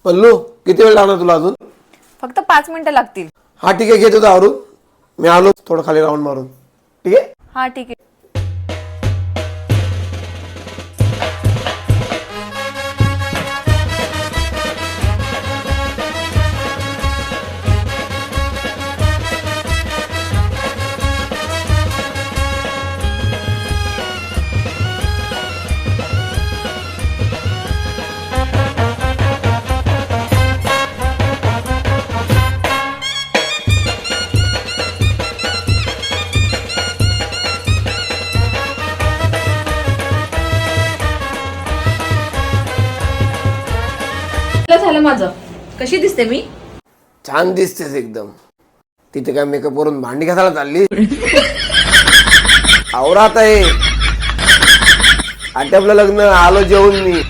पल्लू किती वेळ लागणार तुला अजून? फक्त 5 मिनिटं लागतील. हा ठीक आहे, घेतो आवरून. मी आलो थोडं खाली राऊंड मारून. ठीक आहे. हा ठीक आहे. झालं माझं. कशी दिसते मी? छान दिसतेस एकदम. तिथे काय मेकअप वरून भांडी घासायला चालली? आवरा आता हे. आटपलं लग्न, आलो जेवून मी.